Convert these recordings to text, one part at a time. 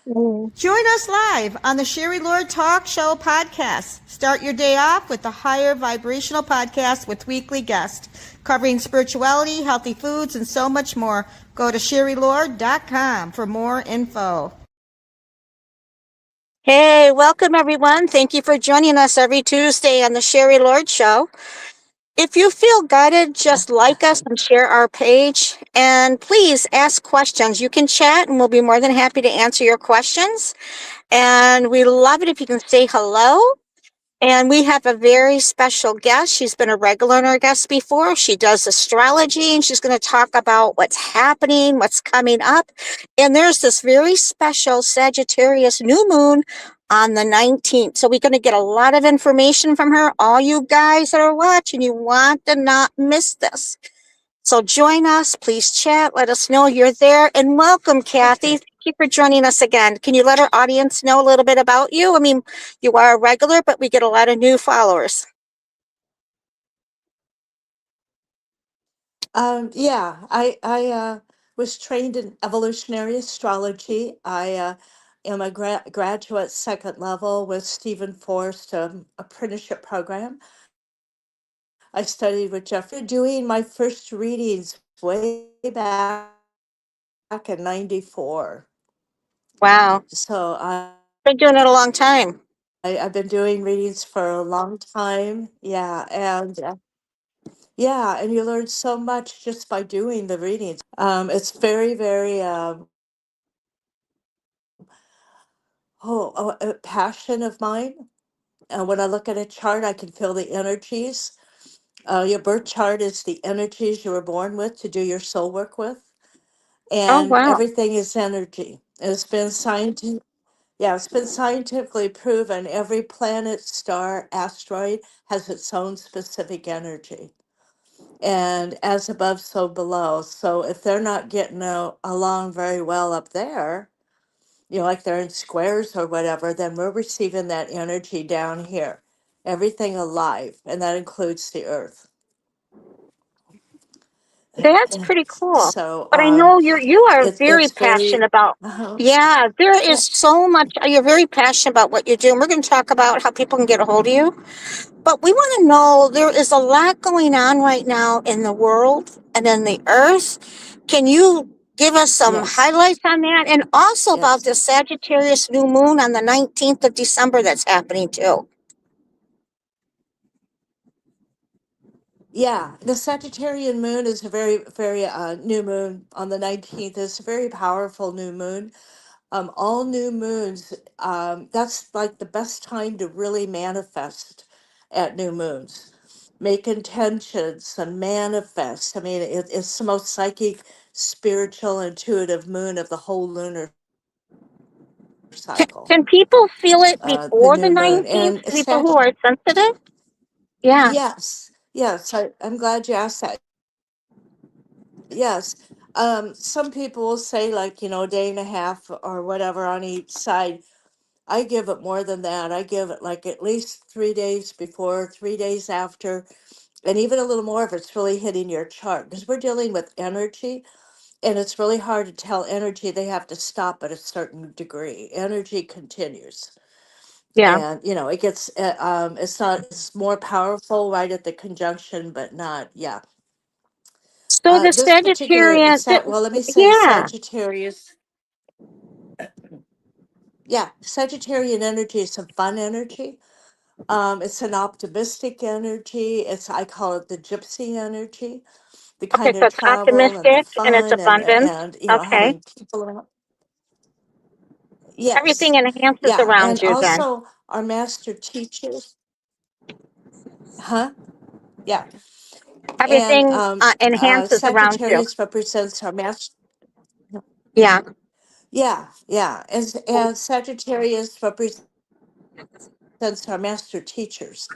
Join us live on the Sherry Lord Talk Show podcast. Start your day off with a higher vibrational podcast with weekly guests covering spirituality, healthy foods, and so much more. Go to sherrylord.com for more info. Hey, welcome everyone. Thank you for joining us every Tuesday on the Sherry Lord Show. If you feel guided, just like us and share our page. And please ask questions. You can chat and we'll be more than happy to answer your questions. And we love it if you can say hello. And we have a very special guest. She's been a regular on our guest before. She does astrology and she's going to talk about what's happening, what's coming up. And there's this very special Sagittarius New Moon on the 19th. So we're going to get a lot of information from her. All you guys that are watching, you want to not miss this. So join us, please chat, let us know you're there, and welcome, Cathy. Thank you for joining us again. Can you let our audience know a little bit about you? I mean, you are a regular, but we get a lot of new followers. I was trained in evolutionary astrology. I am a graduate second level with Steven Forrest apprenticeship program. I studied with Jeffery, doing my first readings way back in '94. Wow. So Been doing it a long time. I've been doing readings for a long time. And you learn so much just by doing the readings. It's very, very a passion of mine. When I look at a chart, I can feel the energies. Your birth chart is the energies you were born with to do your soul work with, Oh, and wow. everything is energy. It's been scientifically proven. Every planet, star, asteroid has its own specific energy, and as above, so below. So if they're not getting along very well up there, like they're in squares or whatever, then we're receiving that energy down here. Everything alive, and that includes the earth. That's pretty cool. So But I know you are very it's passionate very, about. uh Yeah, there yeah, is so much. You're very passionate about what you do, and we're going to talk about how people can get a hold of you. But we want to know there is a lot going on right now in the world and in the earth. Can you give us some yes, highlights on that? And also about yes. the Sagittarius New Moon on the 19th of December that's happening too. Yeah, the Sagittarian moon is a very, very new moon on the 19th. It's a very powerful new moon. All new moons, that's like the best time to really manifest at new moons. Make intentions and manifest. I mean, it's the most psychic, spiritual, intuitive moon of the whole lunar cycle, Can people feel it the before the new moon. 19th? And People who are sensitive? Yeah. yes, I'm glad you asked that. Yes. Some people will say, like, a day and a half or whatever on each side. I give it more than that. I give it like at least 3 days before, 3 days after, and even a little more if it's really hitting your chart, because we're dealing with energy, and it's really hard to tell energy. They have to stop at a certain degree. Energy continues. Yeah. And it gets it's more powerful right at the conjunction, but not, yeah. So the This particular Sagittarian, well, let me say yeah. Sagittarius. Yeah, Sagittarian energy is some fun energy. It's an optimistic energy. I call it the gypsy energy, the Okay, kind so of it's travel and the optimistic and it's fun abundant. and Okay. having people around. Yes, Everything enhances yeah, around and you then. also our master teachers, huh? Yeah, and Everything enhances around you. Sagittarius represents our master. Yeah. Yeah, and Sagittarius represents our master teachers,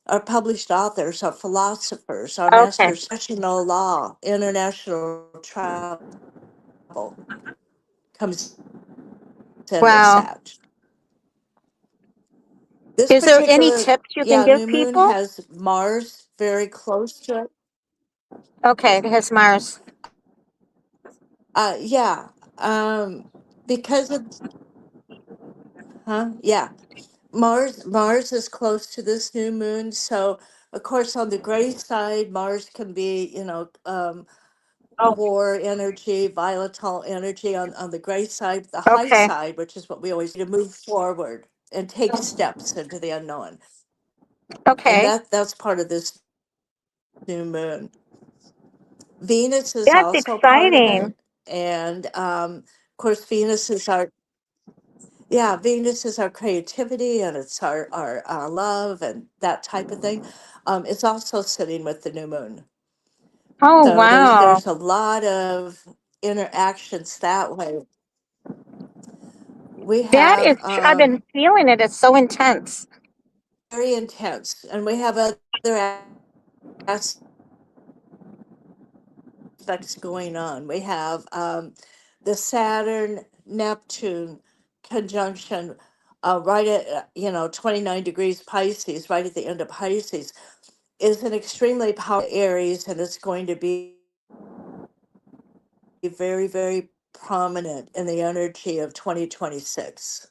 our published authors, our philosophers, our Okay. masters, national law, international travel comes in with Wow. Sag. This Is there any particular, tips you can give new moon people? has Mars very close to it. Okay, it has Mars. Yeah, because of, Huh? Yeah. Mars is close to this new moon, so of course on the gray side, Mars can be, Oh, war energy, volatile energy on the gray side. The high okay. side, which is what we always do, to move forward and take steps into the unknown. And Okay. that's part of this new moon. Venus is That's also part of exciting. it. And of course, Venus is our creativity and it's our love and that type of thing. It's also sitting with the new moon. Oh, So wow. there's a lot of interactions that way. We That is, have I've been feeling it. It's so intense. very intense, and we have other aspects going on. We have the Saturn Neptune conjunction right at 29 degrees Pisces, right at the end of Pisces, is an extremely powerful Aries, and it's going to be very, very prominent in the energy of 2026.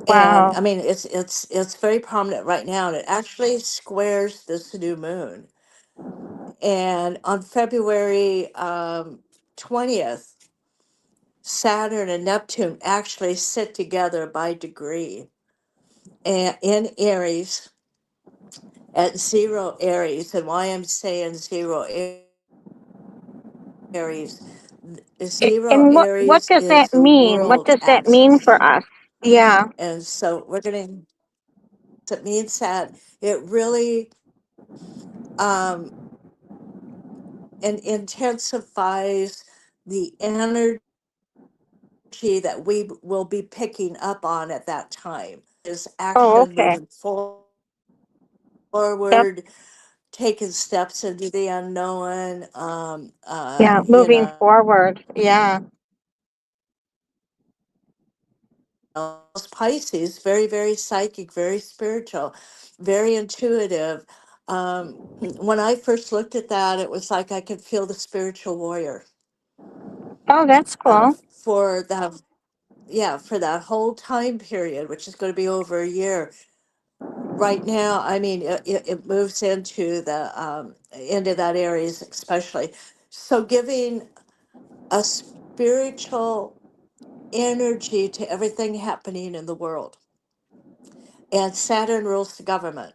And Wow. I mean, it's very prominent right now, and it actually squares this new moon. And on February 20th, Saturn and Neptune actually sit together by degree and in Aries at zero Aries. And why I'm saying zero Aries, zero And what Aries does is that the mean? What world does that mean axis. for us? Yeah. And so it means that it really um, and intensifies the energy that we will be picking up on at that time is Oh, action okay. moving Yep. forward, taking steps into the unknown. Yeah. Moving forward. Yeah. Pisces, very, very psychic, very spiritual, very intuitive. When I first looked at that, it was like I could feel the spiritual warrior Oh, that's cool. for that. Yeah, for that whole time period, which is going to be over a year. Right now, I mean, it moves into that areas especially. So giving a spiritual energy to everything happening in the world. And Saturn rules the government,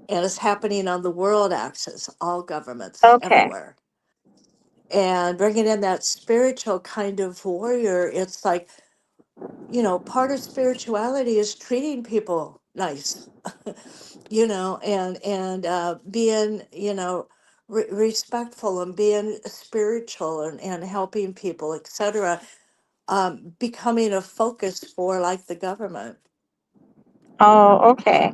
and it's happening on the world axis, all governments Okay. everywhere. And bringing in that spiritual kind of warrior, it's like, part of spirituality is treating people nice, and being, respectful and being spiritual and helping people, etc. Becoming a focus for like the government Oh, okay.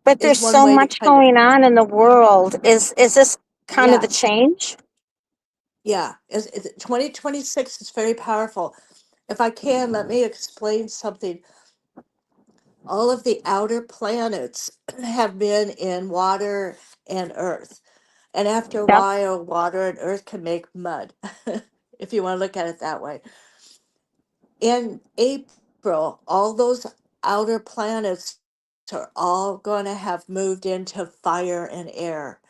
But is there's one so way to much kind of, going on in the world. Is this kind of the yeah, change? yeah. 2026 is very powerful. If I can, let me explain something. All of the outer planets have been in water and earth. And after a Yep. while, water and earth can make mud, if you want to look at it that way. In April, all those outer planets are all going to have moved into fire and air.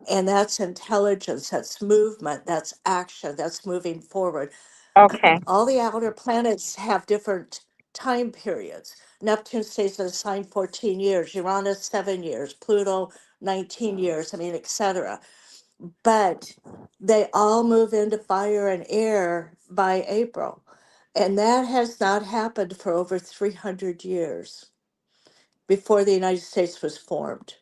And that's intelligence, that's movement, that's action, that's moving forward. Okay. All the outer planets have different time periods. Neptune stays in a sign 14 years, Uranus 7 years, Pluto 19 years, I mean, etc. But they all move into fire and air by April. And that has not happened for over 300 years before the United States was formed.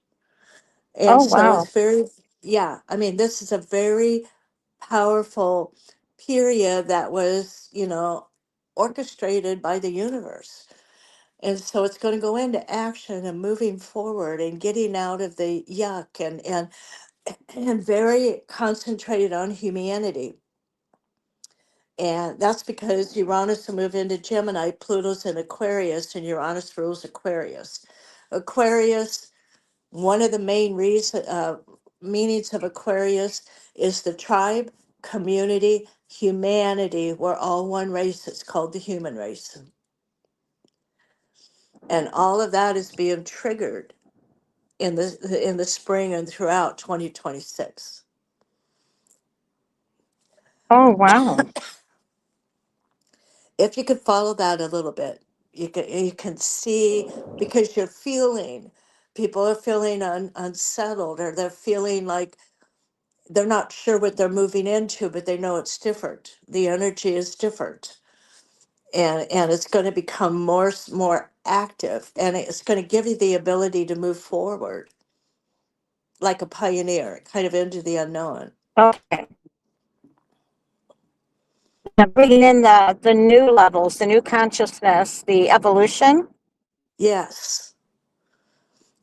And Oh, so wow. it's very, yeah, I mean, this is a very powerful period that was, orchestrated by the universe. And so it's going to go into action and moving forward and getting out of the yuck and very concentrated on humanity. And that's because Uranus will move into Gemini, Pluto's in Aquarius, and Uranus rules Aquarius. Aquarius, one of the main meanings of Aquarius is the tribe, community, humanity. We're all one race. It's called the human race. And all of that is being triggered in the spring and throughout 2026. Oh, wow. If you could follow that a little bit, you can see, because you're feeling, people are feeling unsettled, or they're feeling like they're not sure what they're moving into, but they know it's different. The energy is different, and it's going to become more active, and it's going to give you the ability to move forward like a pioneer, kind of into the unknown. Okay. Now bringing in the new levels, the new consciousness, the evolution. Yes,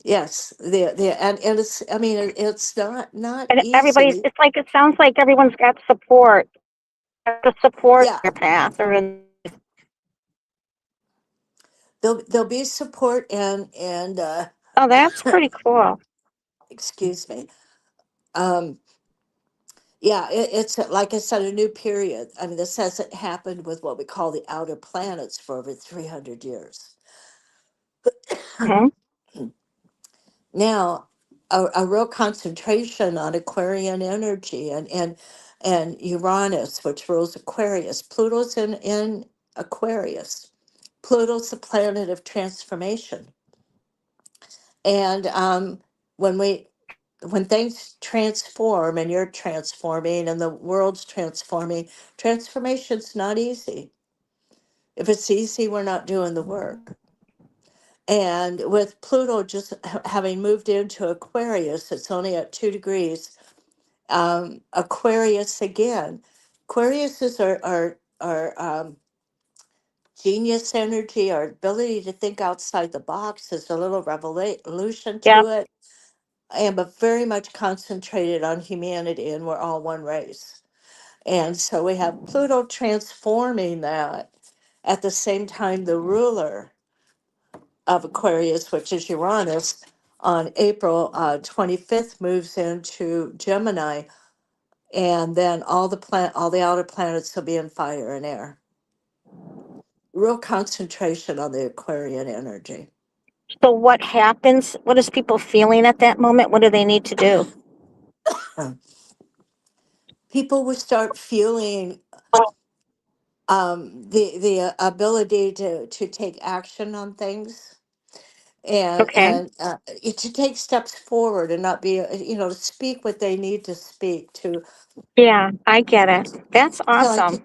yes. And it's, I mean, it's not And everybody's, easy. it's like, it sounds like everyone's got support, the support Yeah, in their path or in, there'll be support, and oh, that's pretty cool. excuse me. Um, yeah, it's like I said, a new period. I mean, this hasn't happened with what we call the outer planets for over 300 years. Hmm. Now, a real concentration on Aquarian energy, and Uranus, which rules Aquarius. Pluto's in Aquarius. Pluto's the planet of transformation. And when we when things transform, and you're transforming and the world's transforming, transformation's not easy. If it's easy, we're not doing the work. And with Pluto just having moved into Aquarius, it's only at 2 degrees. Aquarius again. Aquarius is our genius energy, our ability to think outside the box. There's a little revolution Yeah. to it. I am but very much concentrated on humanity, and we're all one race. And so we have Pluto transforming that. At the same time, the ruler of Aquarius, which is Uranus, on April 25th moves into Gemini, and then all the outer planets will be in fire and air. Real concentration on the Aquarian energy. So what happens? What is people feeling at that moment? What do they need to do? People will start feeling the ability to take action on things, Okay. to take steps forward, and not be, to speak what they need to speak, Yeah, I get it. That's to like to awesome.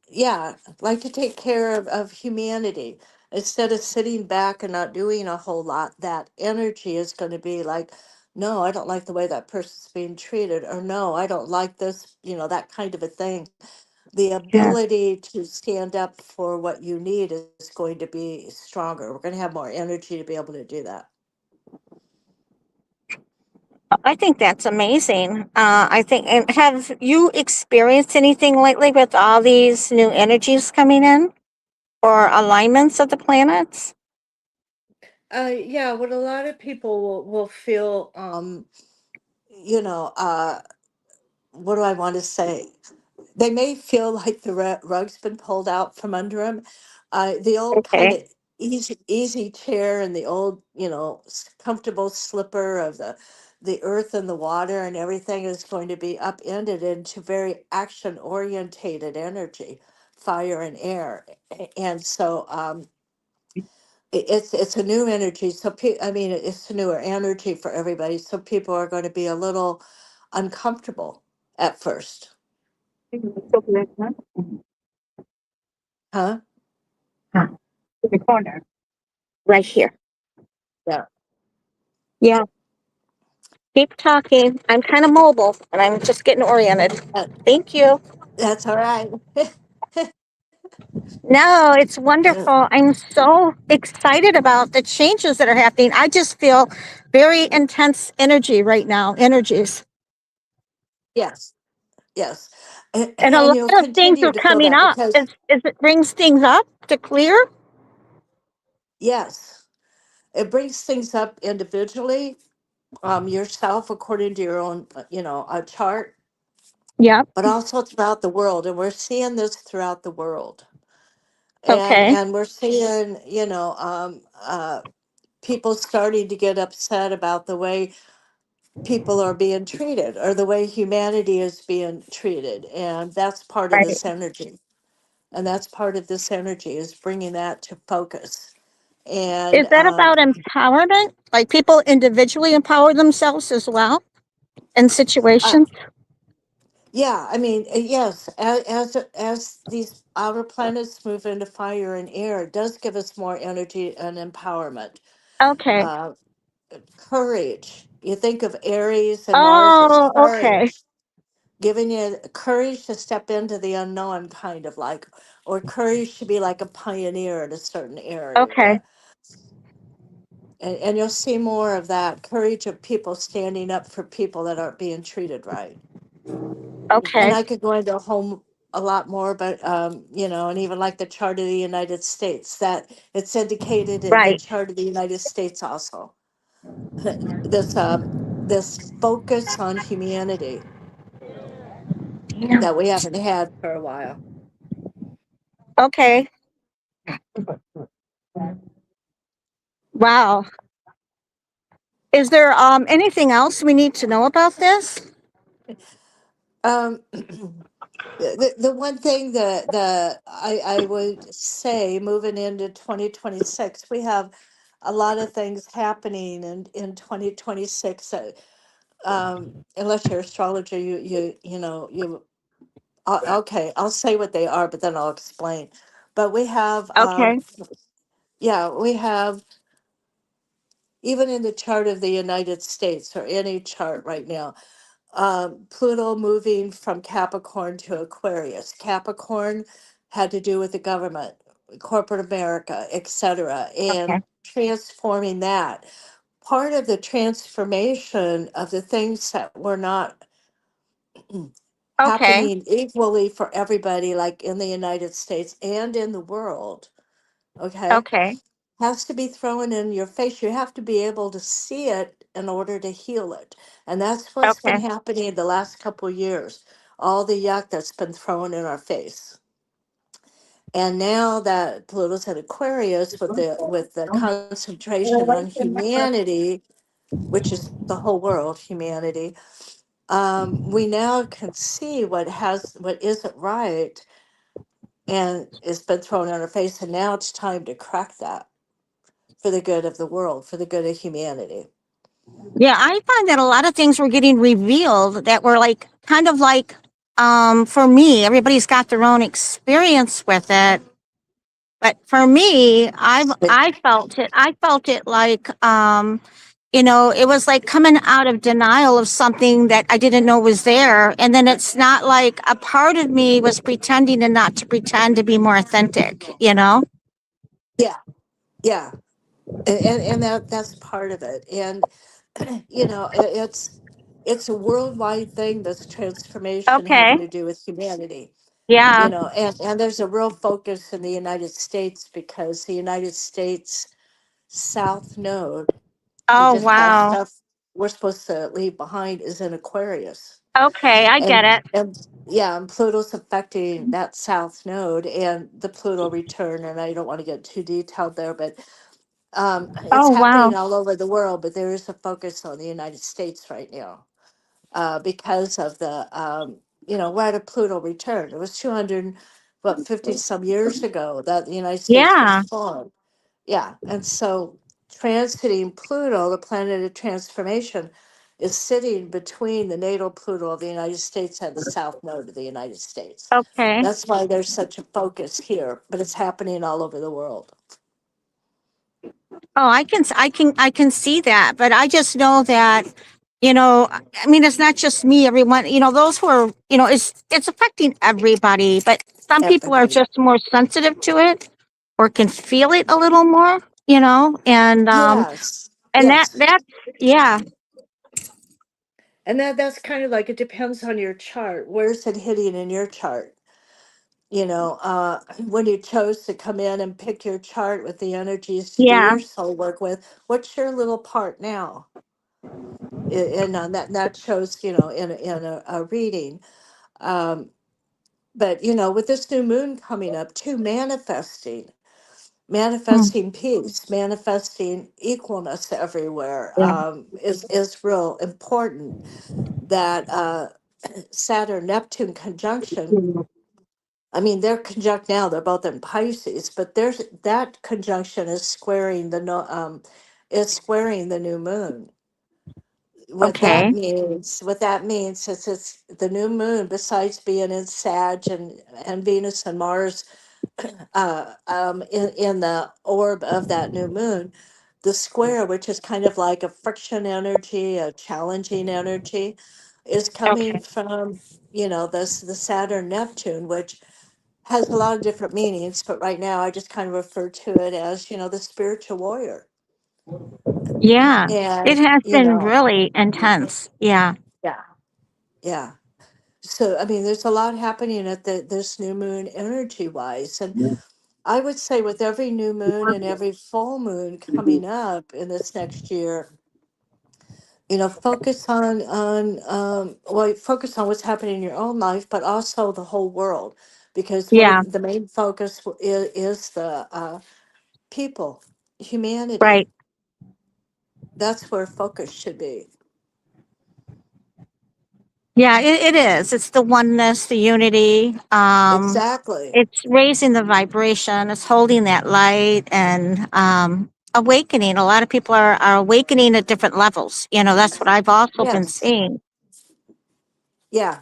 yeah, like to take care of humanity, instead of sitting back and not doing a whole lot. That energy is going to be like, no, I don't like the way that person's being treated, or no, I don't like this, that kind of a thing. The Yeah. ability to stand up for what you need is going to be stronger. We're going to have more energy to be able to do that. I think that's amazing. I think, and have you experienced anything lately with all these new energies coming in or alignments of the planets? Yeah, what a lot of people will feel, you know, uh, what do I want to say? They may feel like the rug's been pulled out from under them. The old kind Okay. of easy chair, and the old, comfortable slipper of the earth and the water and everything is going to be upended into very action orientated energy, fire and air. And so it's a new energy. So I mean, it's a newer energy for everybody. So people are going to be a little uncomfortable at first, huh? Huh. In the corner. Right here. Yeah. Yeah. Keep talking. I'm kind of mobile and I'm just getting oriented. Uh, Thank you. that's all right. No, it's wonderful. I'm so excited about the changes that are happening. I just feel very intense energy right now, energies. Yes, yes. And, And a and lot you'll of things continue are to feel coming that up because, as it brings things up to clear. yes, it brings things up individually, yourself, according to your own, a chart, Yep. but also throughout the world. And we're seeing this throughout the world. Okay. And we're seeing, people starting to get upset about the way people are being treated or the way humanity is being treated, and that's part of Right. this energy. And that's part of this energy is bringing that to focus. And Is that about empowerment? Like people individually empower themselves as well in uh, situations? yeah, I mean, yes, as these outer planets move into fire and air, it does give us more energy and empowerment. Okay. uh, Courage, you think of Aries and Mars as Oh, okay. courage, giving you courage to step into the unknown, kind of like, or courage to be like a pioneer in a certain area. Okay. And you'll see more of that courage of people standing up for people that aren't being treated right. And Okay. I could go into a lot more, but and even like the chart of the United States, that it's indicated in the Right. chart of the United States also. This this focus on humanity Yeah. that we haven't had for a while. Okay. Wow. Is there anything else we need to know about this? The one thing that I would say moving into 2026, we have a lot of things happening in 2026. Unless you're astrologer, okay, I'll say what they are, but then I'll explain. But we have, Okay. yeah, we have, even in the chart of the United States or any chart right now, Pluto moving from Capricorn to Aquarius. Capricorn had to do with the government, corporate America, etc., Okay. and transforming that. Part of the transformation of the things that were not Okay. happening equally for everybody, like in the United States and in the world, okay, Okay. has to be thrown in your face. You have to be able to see it in order to heal it. And that's what's been Okay. happening the last couple of years. All the yuck that's been thrown in our face. And now that Pluto's at Aquarius with the concentration on humanity, which is the whole world, humanity, we now can see what isn't right, and it's been thrown in our face. And now it's time to crack that for the good of the world, for the good of humanity. Yeah, I find that a lot of things were getting revealed that were like kind of like for me, everybody's got their own experience with it. But for me, I felt it like it was like coming out of denial of something that I didn't know was there. And then it's not like a part of me was pretending and not to pretend to be more authentic, you know? Yeah, yeah, and that's part of it. And it's a worldwide thing. This transformation Okay. having to do with humanity. Yeah. And there's a real focus in the United States because the United States South Node, we Oh, just have wow. stuff we're supposed to leave behind, is in Aquarius. Okay, I get and it. and yeah, and Pluto's affecting that South Node and the Pluto return. And I don't want to get too detailed there, but it's Oh, wow. happening all over the world. But there is a focus on the United States right now, because of the we're at a Pluto return. It was 50 some years ago that the United States was Yeah. formed. Yeah, and so transiting Pluto, the planet of transformation, is sitting between the natal Pluto of the United States and the South Node of the United States. Okay. That's why there's such a focus here, but it's happening all over the world. Oh, I can see that, but I just know that, I mean, it's not just me, everyone, those who are, it's affecting everybody, but some people are Everybody. just more sensitive to it or can feel it a little more, Yes, and yes. that's, yeah, And that's kind of like, it depends on your chart. Where's it hitting in your chart? When you chose to come in and pick your chart with the energies to do yeah, your soul work with, what's your little part now? And that shows, in a reading. Um, But with this new moon coming up too, Mm. manifesting peace, manifesting equalness everywhere, Yeah. is real important. That Saturn Neptune conjunction. I mean, they're conjunct now. They're both in Pisces, but there's that conjunction is squaring the no is squaring the new moon. Okay. What that means is it's the new moon. Besides being in Sag and Venus and Mars in the orb of that new moon, the square, which is kind of like a friction energy, a challenging energy, is coming Okay. from this the Saturn Neptune, which has a lot of different meanings, but right now I just kind of refer to it as the spiritual warrior. Yeah. It And has been really intense. Yeah. yeah, yeah. So I mean, there's a lot happening at this new moon energy wise, and I would say with every new moon and every full moon coming up in this next year, focus focus on what's happening in your own life, but also the whole world, because one Yeah. of the main focus is the people, Right. humanity. That's where focus should be. Yeah, it is. It's the oneness, the unity. Exactly. It's raising the vibration. It's holding that light and awakening. A lot of people are awakening at different levels. That's what I've also been Yes. seeing. Yeah.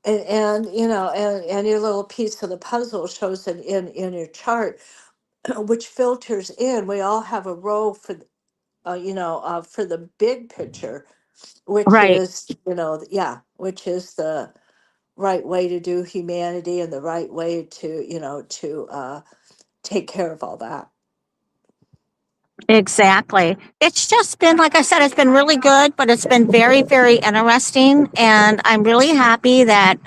And and your little piece of the puzzle shows in your chart which filters in. We all have a role for the big picture, which Right. is yeah, which is the right way to do humanity and the right way to take care of all that. Exactly. It's just been, like I said, it's been really good, but it's been very, very interesting. And I'm really happy that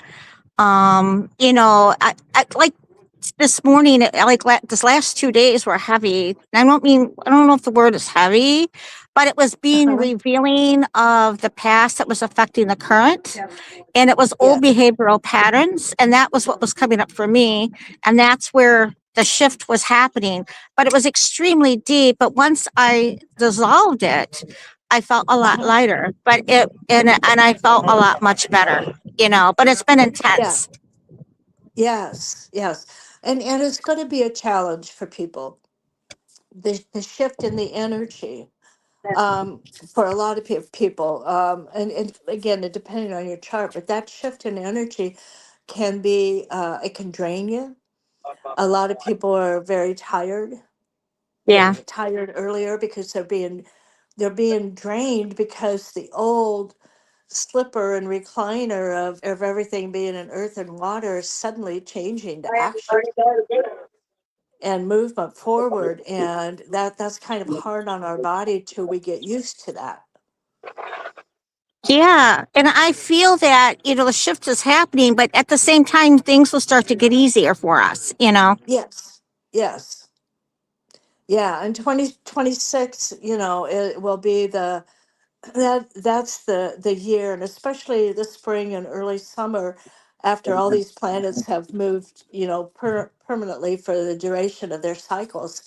I like this morning, this last 2 days were heavy. I don't know if the word is heavy, but it was being Uh-huh. revealing of the past that was affecting the current. And it was old Yeah. behavioral patterns. And that was what was coming up for me. And that's where the shift was happening. But it was extremely deep. But once I dissolved it, I felt a lot Uh-huh. lighter. And I felt a lot much better, but it's been Yeah. intense. Yes. Yes. And it's going to be a challenge for people. The shift in the energy for a lot of people. And again, it depending on your chart, but that shift in energy can be, it can drain you. A lot of people are very tired. Yeah. Tired earlier because they're being drained because the old slipper and recliner of everything being in earth and water is suddenly changing to action and movement forward, and that's kind of hard on our body till we get used to that. Yeah. And I feel that, the shift is happening, but at the same time, things will start to get easier for us. Yes, yes, yeah. And 2026, it will be that's the year, and especially the spring and early summer, after all these planets have moved, permanently for the duration of their cycles,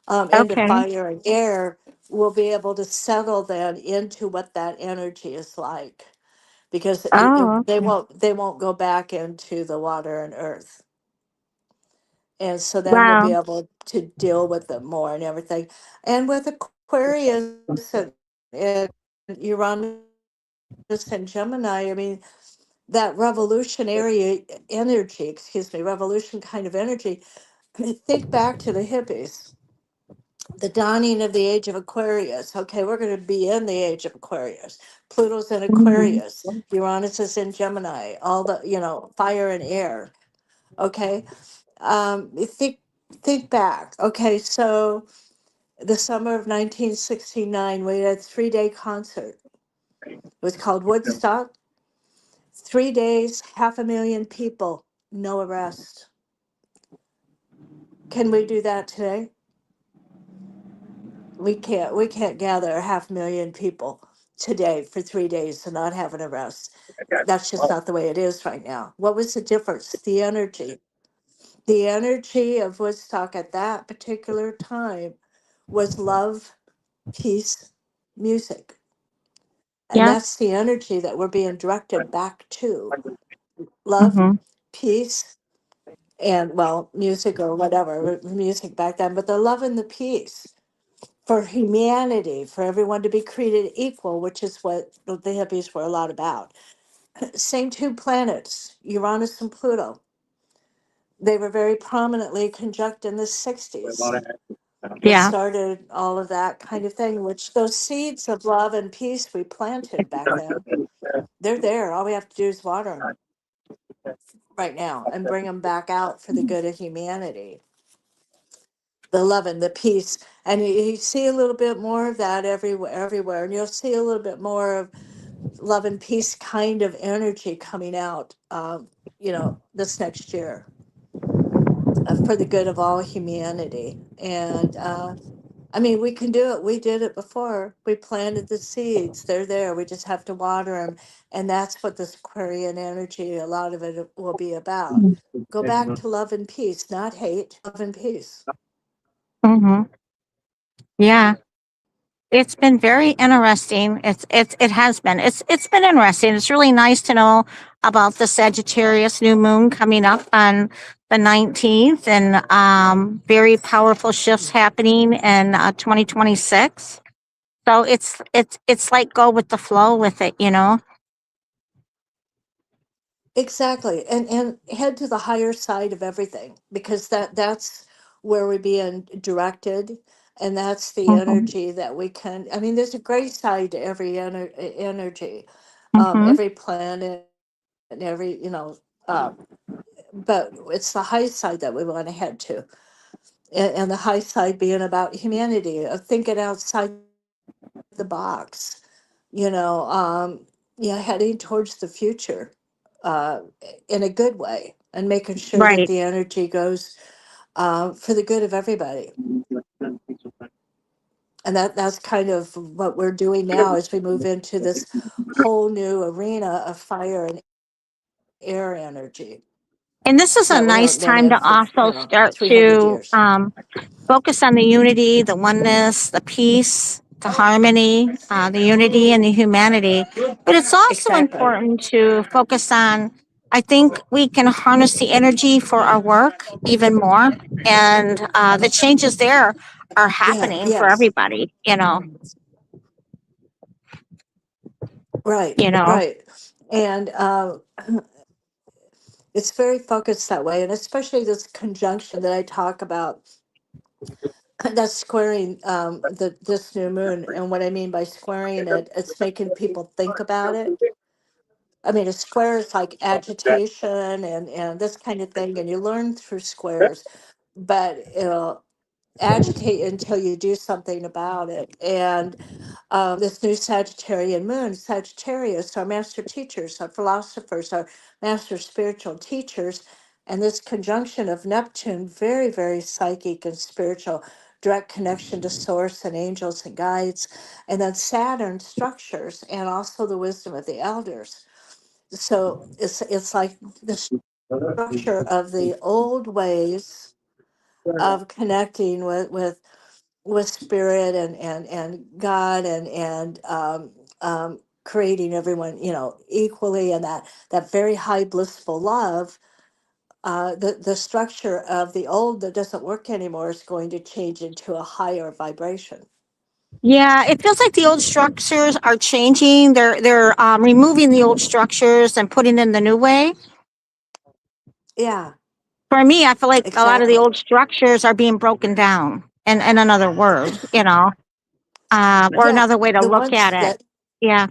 into Okay. fire and air, we'll be able to settle then into what that energy is like, because Oh, they okay. won't go back into the water and earth, and so then we'll be Wow. able to deal with it more and everything. And with Aquarius and Uranus and Gemini, I mean, that revolutionary energy, excuse me, revolution kind of energy. Think back to the hippies, the dawning of the age of Aquarius. Okay, we're going to be in the age of Aquarius. Pluto's in Mhm. Aquarius, Uranus is in Gemini, all the, fire and air. Okay, think back. Okay, so the summer of 1969, we had a 3-day concert. It was called Woodstock. 3 days, 500,000 people, no arrest. Can we do that today? We can't. We can't gather 500,000 people today for 3 days and not having a rest. That's just not the way it is right now. What was the difference? The energy. The energy of Woodstock at that particular time was love, peace, music. And Yeah. that's the energy that we're being directed back to. Love, Mm-hmm. peace, and well, music or whatever, music back then, but the love and the peace for humanity, for everyone to be created equal, which is what the hippies were a lot about. Same two planets, Uranus and Pluto. They were very prominently conjunct in the 60s, which Yeah. started all of that kind of thing, which those seeds of love and peace we planted back then, they're there. All we have to do is water them right now and bring them back out for the good of humanity. The love and the peace. And you see a little bit more of that everywhere. And you'll see a little bit more of love and peace kind of energy coming out, this next year for the good of all humanity. And I mean, we can do it. We did it before. We planted the seeds. They're there. We just have to water them. And that's what this Aquarian energy, a lot of it will be about. Go back to love and peace, not hate, love and peace. Mm-hmm. Yeah. It's been very interesting. It has been. It's been interesting. It's really nice to know about the Sagittarius New Moon coming up on the 19th, and very powerful shifts happening in 2026. So it's like go with the flow with it, you know. Exactly. And head to the higher side of everything because that's where we're being directed. And that's the Mm-hmm. energy that we can. I mean, there's a gray side to every energy, Mm-hmm. every planet and every, but it's the high side that we want to head to. And the high side being about humanity, of thinking outside the box, you know, heading towards the future uh, in a good way and making sure that Right. the energy goes for the good of everybody. And that's kind of what we're doing now as we move into this whole new arena of fire and air energy And this is a that we nice haven't been time to in for, also start 300 to years. focus on the unity, the oneness, the peace, the harmony, the unity and the humanity. But it's also Exactly. important to focus on, I think we can harness the energy for our work even more. And the changes there are Yeah, happening for yes. everybody, you know, Right, you know. right. And it's very focused that way. And especially this conjunction that I talk about that's squaring this new moon. And what I mean by squaring it, it's making people think about it. I mean, a square is like agitation and this kind of thing, and you learn through squares, but it'll agitate until you do something about it. And this new Sagittarian moon, Sagittarius, our master teachers, our philosophers, our master spiritual teachers, and this conjunction of Neptune, very, very psychic and spiritual, direct connection to source and angels and guides, and then Saturn structures and also the wisdom of the elders. So it's like the structure of the old ways of connecting with spirit and God and creating everyone equally and that very high blissful love. The structure of the old that doesn't work anymore is going to change into a higher vibration. Yeah, it feels like the old structures are changing. They're removing the old structures and putting in the new way. Yeah, For me, I feel like a lot of the exactly. old structures are being broken down. In another word, you know, or Yeah, another way to the look at ones it. that Yeah,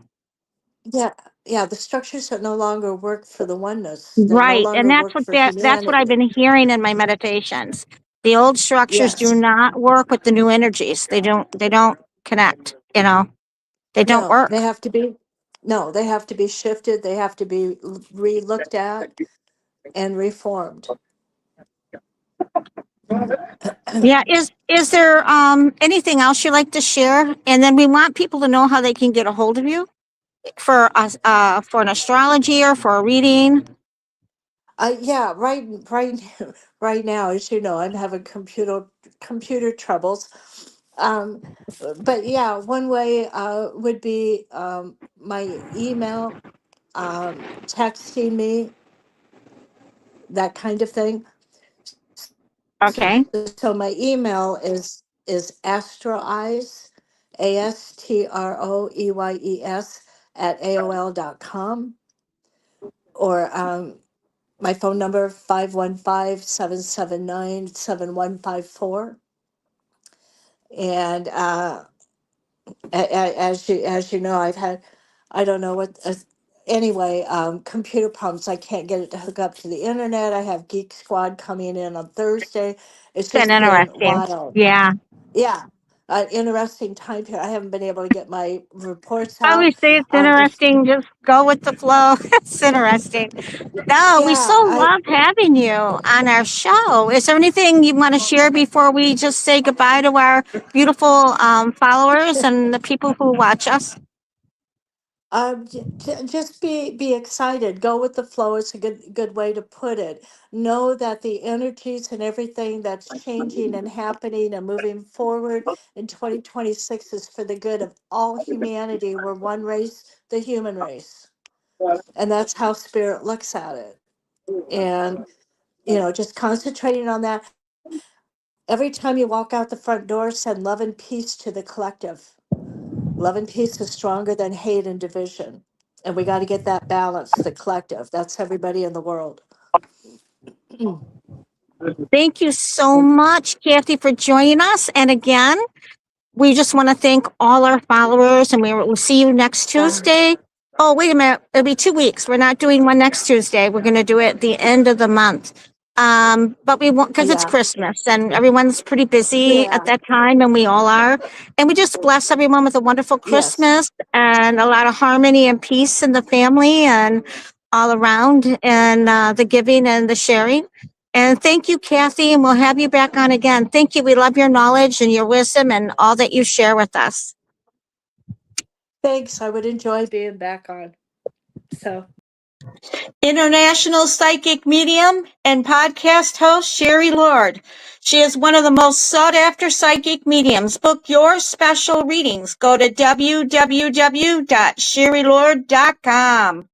yeah yeah the structures that no longer work for the oneness, that no right. And longer work for that's what I've humanity. been hearing in my meditations. The old structures do Yes. not work with the new energies. They don't connect, you know. They don't No, they work. have to be, no, they have to be shifted. They have to be re-looked at and reformed. Yeah. Is there anything else you'd like to share? And then we want people to know how they can get a hold of you for an astrology or for a reading. Yeah, right now, as you know, I'm having computer troubles. Um, but yeah, one way would be my email, texting me, that kind of thing. Okay. So my email is astroeyes, astroeyes at AOL.com, or my phone number 515-779-7154. And as you know, I've had, I don't know what, anyway, computer problems. I can't get it to hook up to the internet. I have Geek Squad coming in on Thursday. It's Been just been interesting. wild. Yeah. Yeah, interesting time period. I haven't been able to get my reports I out. always say it's It's, interesting. Just go with the flow. It's interesting. No, we so yeah, love having you on our show. Is there anything you want to share before we just say goodbye to our beautiful followers and the people who watch us? just be excited. Go with the flow. It's a good way to put it. Know that the energies and everything that's changing and happening and moving forward in 2026 is for the good of all humanity. We're one race, the human race, and that's how spirit looks at it. And just concentrating on that. Every time you walk out the front door, send love and peace to the collective. Love and peace is stronger than hate and division. And we got to get that balance, the collective. That's everybody in the world. Thank you so much, Cathy, for joining us. And again, we just want to thank all our followers, and we'll see you next Uh, Tuesday. Oh, wait a minute. It'll be 2 weeks. We're not doing one next Tuesday. We're going to do it at the end of the month. But we won't, because it's yeah, Christmas and everyone's pretty busy at yeah, that time, and we all are. And we just bless everyone with a wonderful yes. Christmas and a lot of harmony and peace in the family and all around, and the giving and the sharing. And thank you, Cathy, and we'll have you back on again. Thank you. We love your knowledge and your wisdom and all that you share with us. Thanks. I would enjoy being back on. So, International psychic medium and podcast host Sherry Lord. She is one of the most sought after psychic mediums. Book your special readings. Go to www.sherrylord.com.